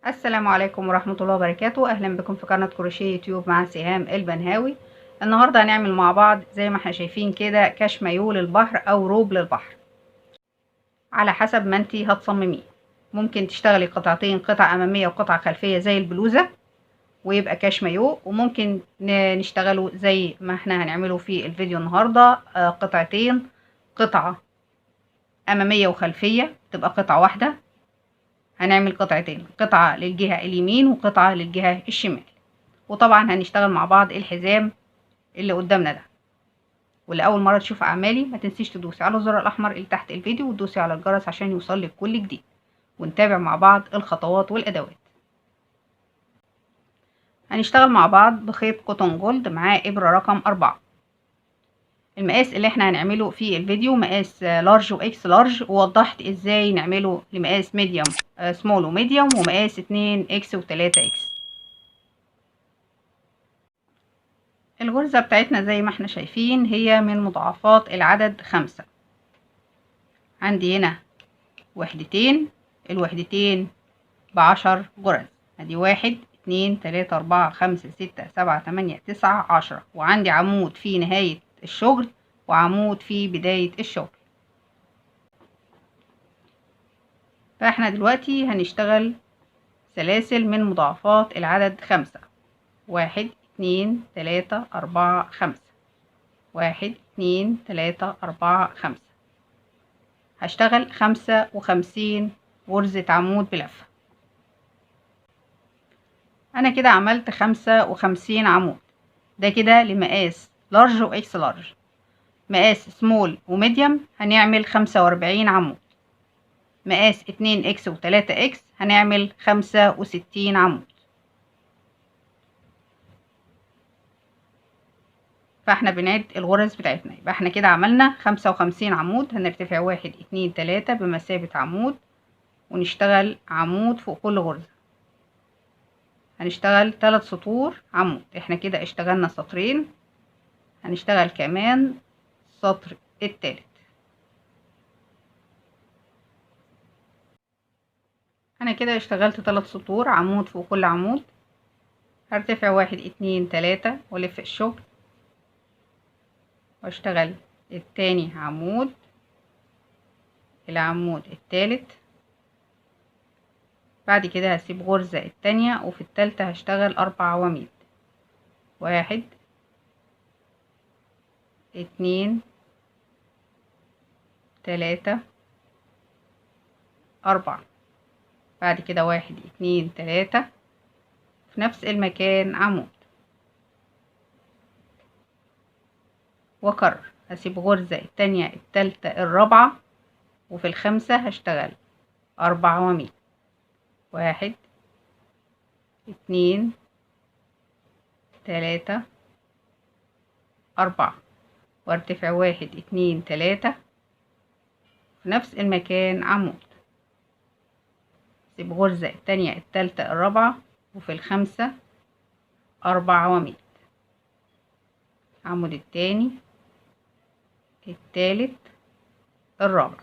السلام عليكم ورحمة الله وبركاته. أهلا بكم في قناة كروشيه يوتيوب مع سهام البنهاوي. النهاردة هنعمل مع بعض زي ما احنا شايفين كده كاش مايو للبحر أو روب للبحر على حسب ما انتي هتصمميه. ممكن تشتغلي قطعتين، قطعة أمامية وقطعة خلفية زي البلوزة ويبقى كاش مايو، وممكن نشتغله زي ما احنا هنعمله في الفيديو النهاردة قطعتين، قطعة أمامية وخلفية تبقى قطعة واحدة. هنعمل قطعتين، قطعة للجهة اليمين وقطعة للجهة الشمال. وطبعا هنشتغل مع بعض الحزام اللي قدامنا ده. واللي اول مره تشوف اعمالي ما تنسيش تدوسي على الزر الاحمر اللي تحت الفيديو وتدوسي على الجرس عشان يوصلك كل جديد، ونتابع مع بعض الخطوات والادوات. هنشتغل مع بعض بخيط كوتون جولد معاه ابره رقم 4. المقاس اللي احنا هنعمله في الفيديو مقاس لارج واكس لارج، ووضحت ازاي نعمله لمقاس ميديوم سمول وميديوم ومقاس 2 اكس و3 اكس. الغرزة بتاعتنا زي ما احنا شايفين هي من مضاعفات العدد 5. عندي هنا وحدتين، الوحدتين ب10 غرز. ادي 1 2 3 4 5 6 7 8 9 10، وعندي عمود في نهاية الشغل وعمود في بداية الشغل. فاحنا دلوقتي هنشتغل سلاسل من مضاعفات العدد 5. 1 2 3 4 5، 1 2 3 4 5. هشتغل 55 غرزة عمود بلفة. انا كده عملت 55 عمود. ده كده لمقاس لارج واكس لارج. مقاس سمول وميديوم هنعمل 45 عمود. مقاس 2 اكس و3 اكس هنعمل 65 عمود. فاحنا بنعد الغرز بتاعتنا. يبقى احنا كده عملنا 55 عمود. هنرتفع 1 2 3 بمثابة عمود، ونشتغل عمود فوق كل غرزة. هنشتغل 3 سطور عمود. احنا كده اشتغلنا سطرين، هنشتغل كمان السطر التالت. انا كده اشتغلت 3 سطور عمود فوق كل عمود. هرتفع 1 2 3 والف الشغل، واشتغل التاني عمود، العمود التالت. بعد كده هسيب غرزة التانية، وفي التالتة هشتغل 4 عواميد. 1 2 3 4. بعد كده 1 2 3 في نفس المكان عمود، واكرر. هسيب غرزة التانية التالتة الرابعة، وفي الخامسة هشتغل 4 عواميد. 1 2 3 4، وارتفع 1 2 3 في نفس المكان عمود. سيب غرزة التانية التالتة الرابعة، وفي الخامسة 4 عواميد. عمود التاني التالت الرابع.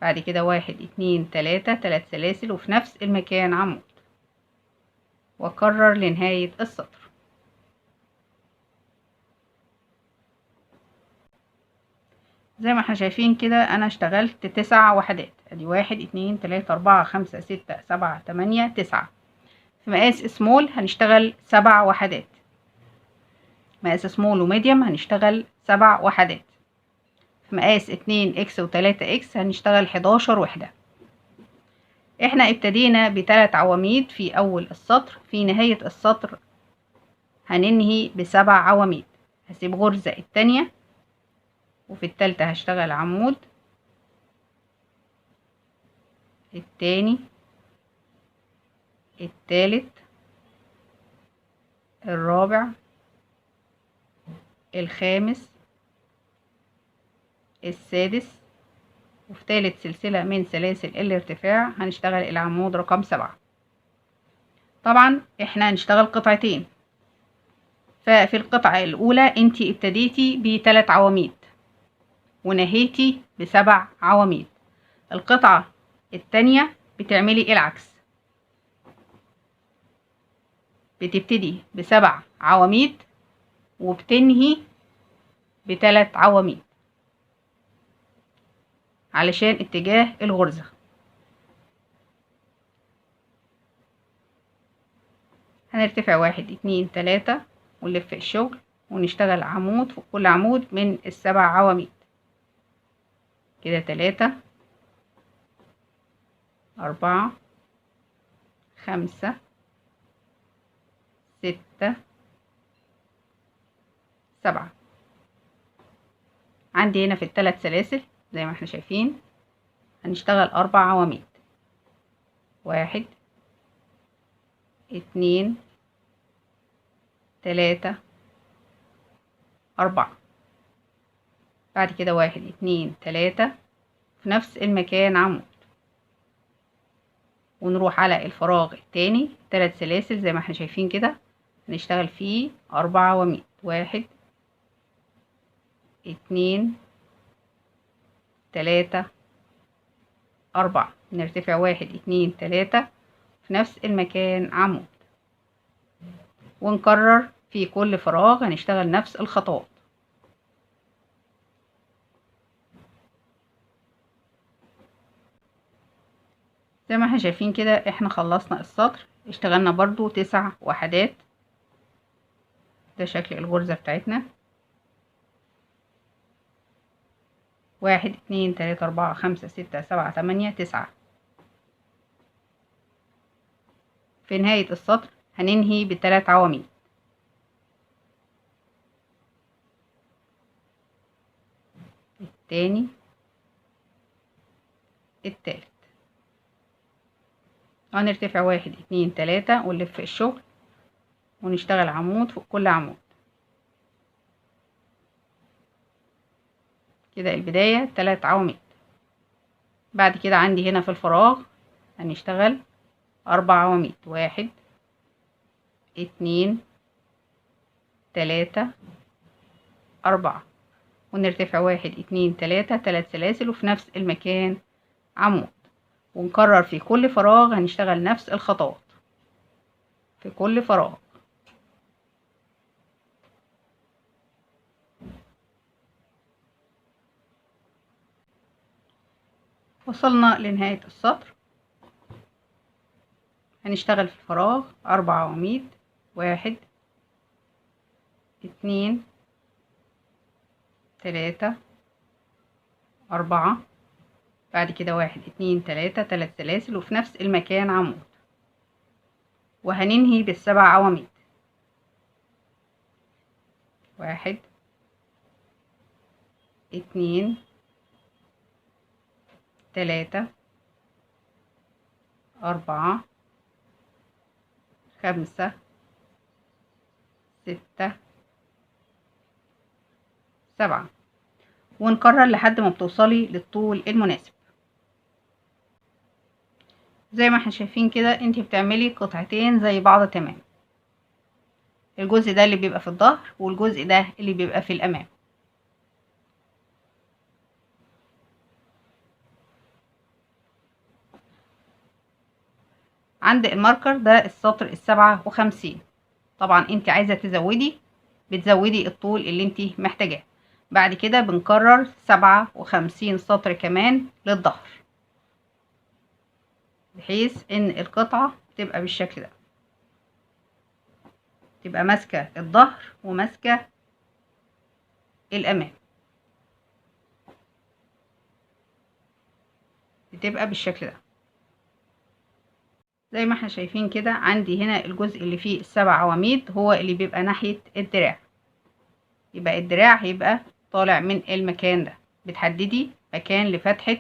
بعد كده 1 2 3 3 سلاسل وفي نفس المكان عمود، واكرر لنهاية السطر. زي ما احنا شايفين كده انا اشتغلت 9 وحدات. ادي 1 2 3 4 5 6 7 8 9. في مقاس سمول هنشتغل 7 وحدات. مقاس سمول وميديوم هنشتغل 7 وحدات. في مقاس 2 اكس و3 اكس هنشتغل 11 وحدة. احنا ابتدينا ب3 عواميد في اول السطر. في نهاية السطر هننهي ب7 عواميد. هسيب غرزة التانية، وفي التالتة هشتغل عمود، التاني التالت الرابع الخامس السادس، وفي تالت سلسلة من سلاسل الارتفاع هنشتغل العمود رقم 7. طبعا احنا هنشتغل قطعتين، ففي القطعة الأولى انتي ابتديتي ب3 عواميد ونهيتي ب7 عواميد. القطعة التانية بتعملي العكس. بتبتدي ب7 عواميد وبتنهي ب3 عواميد علشان اتجاه الغرزة. هنرتفع 1 2 3 ونلف الشغل ونشتغل عمود فوق كل عمود من ال7 عواميد كده. 3 4 5 6 7. عندي هنا في ال3 سلاسل زي ما احنا شايفين هنشتغل 4 عواميد. 1 2 3 4. بعد كده 1 2 3 في نفس المكان عمود، ونروح على الفراغ التاني 3 سلاسل زي ما احنا شايفين كده هنشتغل فيه 4 عواميد. 1 2 3 4. نرتفع 1 2 3 في نفس المكان عمود، ونكرر في كل فراغ هنشتغل نفس الخطوات. زي ما احنا شايفين كده احنا خلصنا السطر، اشتغلنا برضو 9 وحدات. ده شكل الغرزة بتاعتنا. 1 2 3 4 5 6 7 8 9. في نهاية السطر هننهي ب3 عواميد. التاني التالت، هنرتفع 1 2 3 ونلف الشغل ونشتغل عمود فوق كل عمود كده. البداية 3 عواميد. بعد كده عندي هنا في الفراغ هنشتغل 4 عواميد. 1 2 3 4. ونرتفع 1 2 3 3 سلاسل وفي نفس المكان عمود، ونكرر في كل فراغ هنشتغل نفس الخطوات في كل فراغ. وصلنا لنهاية السطر. هنشتغل في الفراغ 4 عواميد. 1 2 3 4. بعد كده 1 2 3 3 سلاسل وفي نفس المكان عمود، وهننهي ب7 عواميد. 1 2 3 4 5 6 7. ونكرر لحد ما بتوصلي للطول المناسب. زي ما احنا شايفين كده انتي بتعملي قطعتين زي بعض تمام. الجزء ده اللي بيبقى في الظهر والجزء ده اللي بيبقى في الامام. عند الماركر ده السطر ال57. طبعا انت عايزة تزودي بتزودي الطول اللي انت محتاجاه. بعد كده بنكرر 57 سطر كمان للظهر بحيث ان القطعة تبقى بالشكل ده، تبقى ماسكة الظهر وماسكة الامام، بتبقى بالشكل ده. زي ما احنا شايفين كده عندي هنا الجزء اللي فيه ال7 عواميد هو اللي بيبقى ناحية الدراع. يبقى الدراع هيبقى طالع من المكان ده، بتحددي مكان لفتحة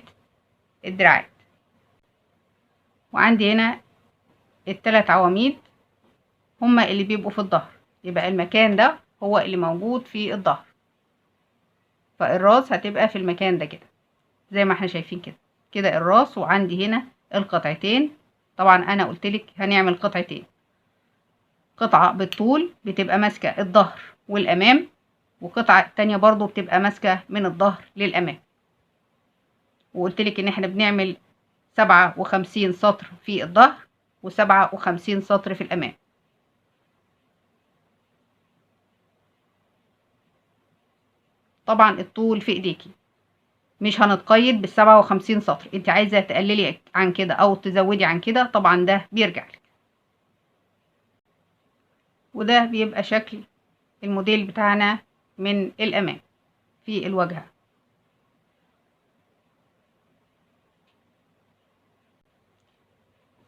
الدراعات. وعندي هنا ال3 عواميد هما اللي بيبقوا في الظهر، يبقى المكان ده هو اللي موجود في الظهر، فالراس هتبقى في المكان ده كده زي ما احنا شايفين كده. كده الراس. وعندي هنا القطعتين. طبعا انا قلتلك هنعمل قطعتين، قطعة بالطول بتبقى ماسكة الظهر والامام، وقطعة تانية برضو بتبقى ماسكة من الظهر للامام. وقلتلك ان احنا بنعمل 57 سطر في الظهر و57 سطر في الامام. طبعا الطول في ايديكي، مش هنتقيد بال57 سطر. انت عايزه تقللي عن كده او تزودي عن كده، طبعا ده بيرجع لك. وده بيبقى شكل الموديل بتاعنا من الامام في الواجهه.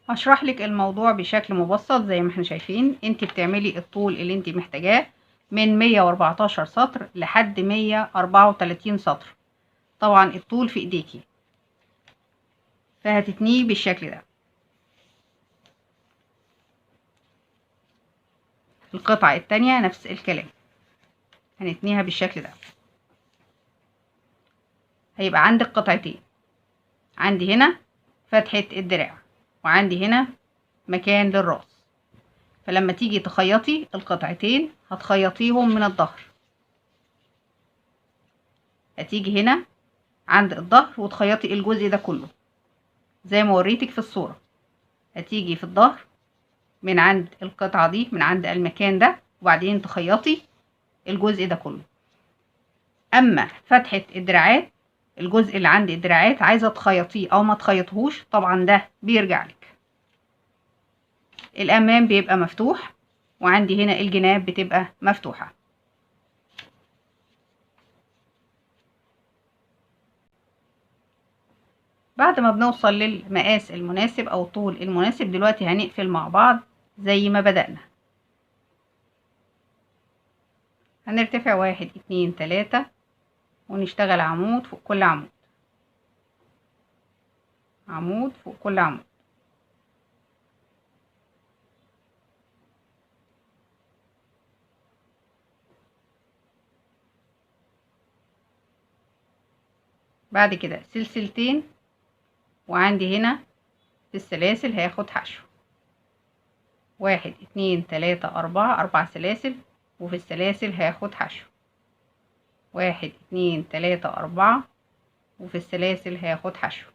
هشرح لك الموضوع بشكل مبسط. زي ما احنا شايفين، انت بتعملي الطول اللي انت محتاجاه من 114 سطر لحد 134 سطر. طبعا الطول في ايديكي، فهتتنيه بالشكل ده. القطعة التانية نفس الكلام، هنتنيها بالشكل ده. هيبقى عندك قطعتين، عندي هنا فتحة الدراع وعندي هنا مكان للراس. فلما تيجي تخيطي القطعتين هتخيطيهم من الظهر. هتيجي هنا عند الظهر وتخيطي الجزء ده كله زي ما وريتك في الصورة. هتيجي في الظهر من عند القطعة دي، من عند المكان ده، وبعدين تخيطي الجزء ده كله. اما فتحة الدراعات، الجزء اللي عند الدراعات عايزة تخيطيه او ما تخيطهوش، طبعا ده بيرجع لك. الامام بيبقى مفتوح، وعندي هنا الجناب بتبقى مفتوحة. بعد ما بنوصل للمقاس المناسب او الطول المناسب، دلوقتي هنقفل مع بعض زي ما بدأنا. هنرتفع 1 2 3 ونشتغل عمود فوق كل عمود، عمود فوق كل عمود. بعد كده سلسلتين، وعندي هنا في السلاسل هاخد حشو 1 2 3 4، 4 سلاسل، وفي السلاسل هاخد حشو 1 2 3 4، وفي السلاسل هاخد حشو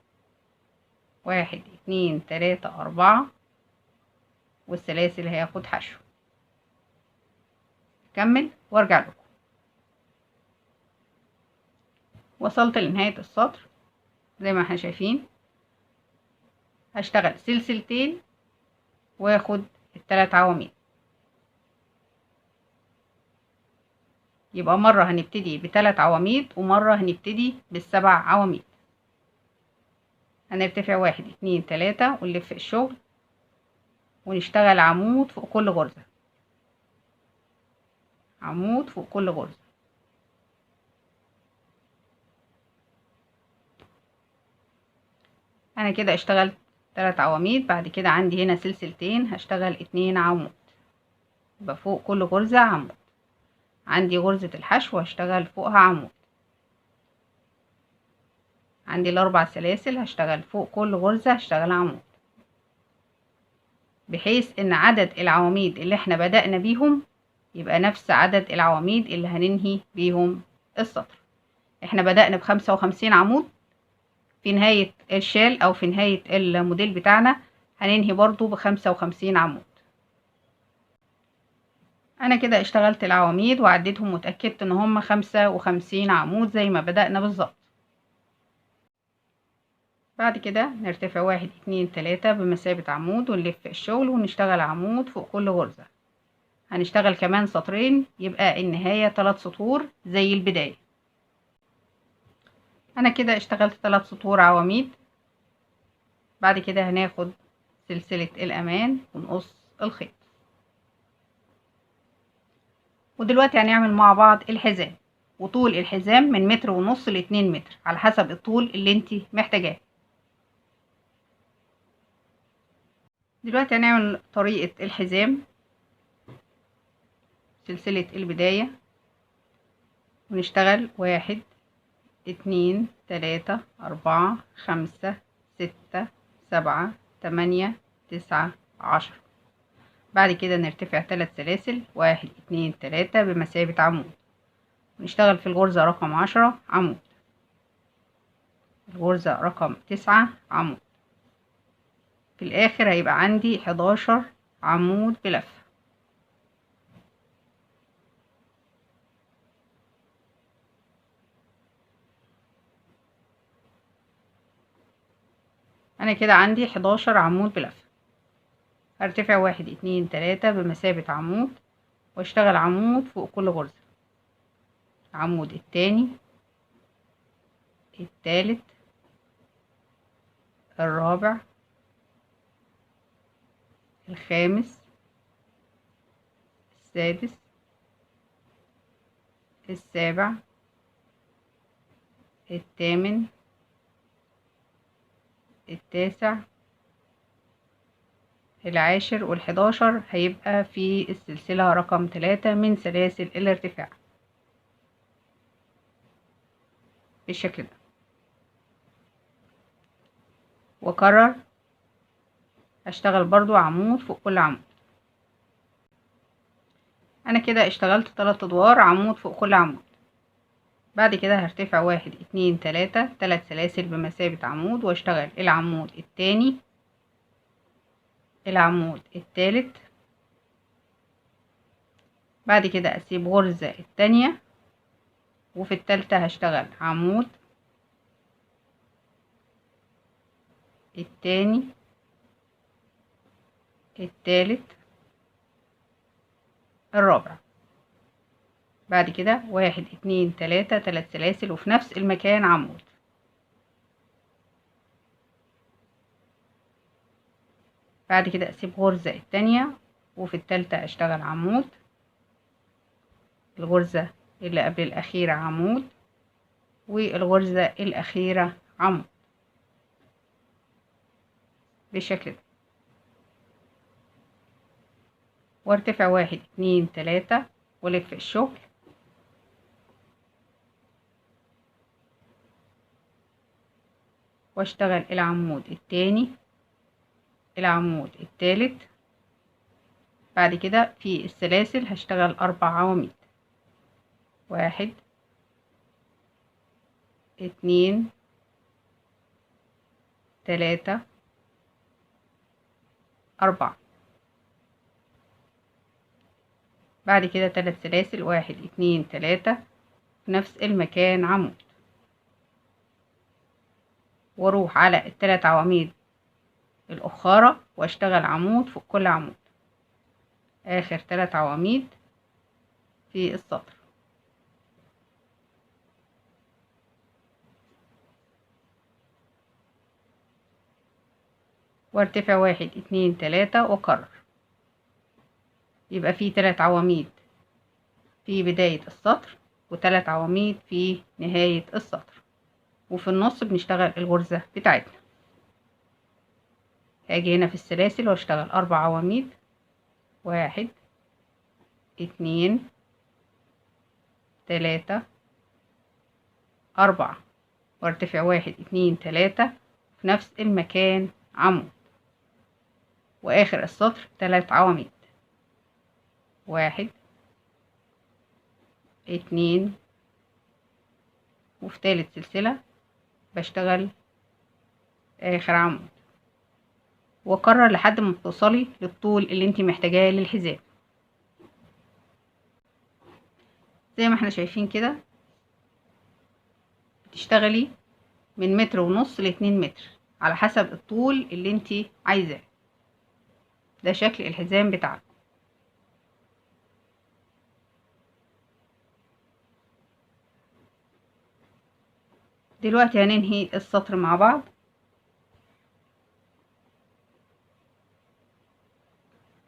1 2 3 4، والسلاسل هاخد حشو. كمل وارجع لكم. وصلت لنهاية السطر زي ما احنا شايفين. هشتغل سلسلتين واخد ال3 عواميد. يبقى مرة هنبتدي ب3 عواميد ومرة هنبتدي ب7 عواميد. هنرتفع 1 2 3 ونلف الشغل ونشتغل عمود فوق كل غرزة، عمود فوق كل غرزة. انا كده اشتغلت 3 عواميد. بعد كده عندي هنا سلسلتين، هشتغل 2 عمود. يبقى فوق كل غرزة عمود. عندي غرزة الحشو هشتغل فوقها عمود. عندي ال4 سلاسل هشتغل فوق كل غرزة هشتغل عمود، بحيث ان عدد العواميد اللي احنا بدأنا بيهم يبقى نفس عدد العواميد اللي هننهي بيهم السطر. احنا بدأنا ب55 عمود. في نهاية الشال او في نهاية الموديل بتاعنا هننهي برضو ب55 عمود. انا كده اشتغلت العواميد وعديتهم واتأكدت ان هم 55 عمود زي ما بدأنا بالظبط. بعد كده نرتفع 1 2 3 بمثابة عمود ونلف الشغل ونشتغل عمود فوق كل غرزة. هنشتغل كمان سطرين، يبقى النهاية 3 سطور زي البداية. انا كده اشتغلت 3 سطور عواميد. بعد كده هناخد سلسلة الامان ونقص الخيط. ودلوقتي هنعمل مع بعض الحزام. وطول الحزام من 1.5 متر ل2 متر على حسب الطول اللي انتي محتاجاه. دلوقتي هنعمل طريقة الحزام. سلسلة البداية ونشتغل 1 2 3 4 5 6 7 8 9 10. بعد كده نرتفع 3 سلاسل 1 2 3 بمثابة عمود، ونشتغل في الغرزة رقم 10 عمود، الغرزة رقم 9 عمود. في الآخر هيبقى عندي 11 عمود بلفة. انا كده عندي 11 عمود بلفة. هرتفع 1 2 3 بمثابة عمود، واشتغل عمود فوق كل غرزة. عمود التاني، التالت، الرابع، الخامس، السادس، السابع، الثامن، التاسع، العاشر، والحداشر هيبقى في السلسلة رقم 3 من سلاسل الارتفاع بالشكل ده. واكرر اشتغل برضو عمود فوق كل عمود. انا كده اشتغلت 3 ادوار عمود فوق كل عمود. بعد كده هرتفع 1 2 3 3 سلاسل بمثابة عمود، واشتغل العمود التاني، العمود التالت. بعد كده اسيب غرزة التانية، وفي التالتة هشتغل عمود التاني، التالت، الرابع. بعد كده 1 2 3 3 سلاسل وفي نفس المكان عمود. بعد كده اسيب غرزة التانية، وفي التالتة اشتغل عمود، الغرزة اللي قبل الاخيرة عمود، والغرزة الاخيرة عمود بالشكل ده. وارتفع 1 2 3 والف الشغل، واشتغل العمود التاني، العمود التالت. بعد كده في السلاسل هشتغل 4 عواميد، 1 2 3 4. بعد كده 3 سلاسل، 1 2 3 في نفس المكان عمود، واروح على ال3 عواميد الاخرى واشتغل عمود فوق كل عمود، اخر 3 عواميد في السطر. وارتفع 1 2 3 واكرر. يبقى في 3 عواميد في بداية السطر، و3 عواميد في نهاية السطر، وفي النص بنشتغل الغرزة بتاعتنا. هاجي هنا في السلاسل واشتغل 4 عواميد، 1 2 3 4، وارتفع 1 2 3 في نفس المكان عمود، واخر السطر 3 عواميد، 1 2، وفي تالت سلسلة بشتغل اخر عمود، واكرر لحد ما توصلي للطول اللي انت محتاجاه للحزام. زي ما احنا شايفين كده بتشتغلي من 1.5 متر ل2 متر على حسب الطول اللي انت عايزاه. ده شكل الحزام بتاعك. دلوقتي هننهي السطر مع بعض.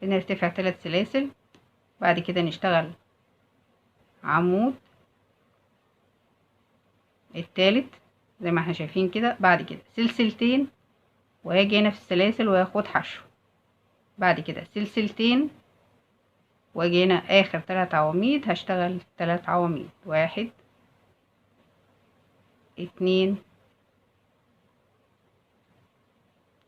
بنرتفع 3 سلاسل، بعد كده نشتغل عمود التالت زي ما احنا شايفين كده، بعد كده سلسلتين، وهاجي هنا في السلاسل واخد حشو، بعد كده سلسلتين، واجي هنا اخر 3 عواميد هشتغل 3 عواميد، 1 2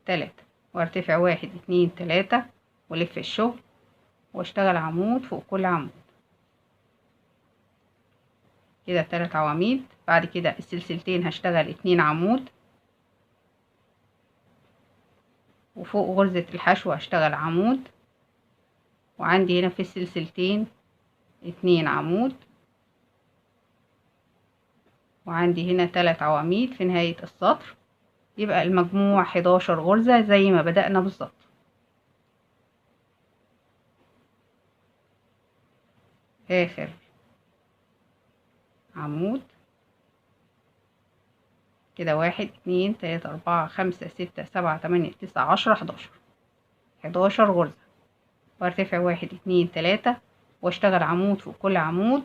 3، وارتفع 1 2 3 والف الشغل واشتغل عمود فوق كل عمود كده 3 عواميد. بعد كده السلسلتين هشتغل 2 عمود، وفوق غرزة الحشو هشتغل عمود، وعندي هنا في السلسلتين 2 عمود، وعندي هنا 3 عواميد في نهاية السطر. يبقى المجموع 11 غرزة زي ما بدأنا بالظبط. آخر عمود كده 1 2 3 4 5 6 7 8 9 10 11. 11 غرزة، وارتفع 1 2 3 واشتغل عمود فوق كل عمود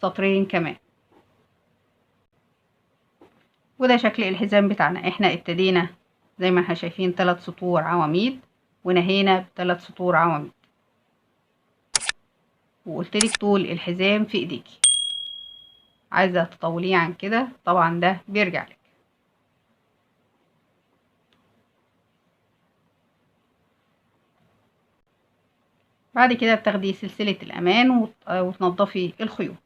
سطرين كمان. وده شكل الحزام بتاعنا. احنا ابتدينا زي ما احنا شايفين 3 سطور عواميد ونهينا ب3 سطور عواميد. وقلتلك طول الحزام في ايديكي، عايزة تطوليه عن كده طبعا ده بيرجع لك. بعد كده بتاخدي سلسلة الأمان وتنضفي الخيوط.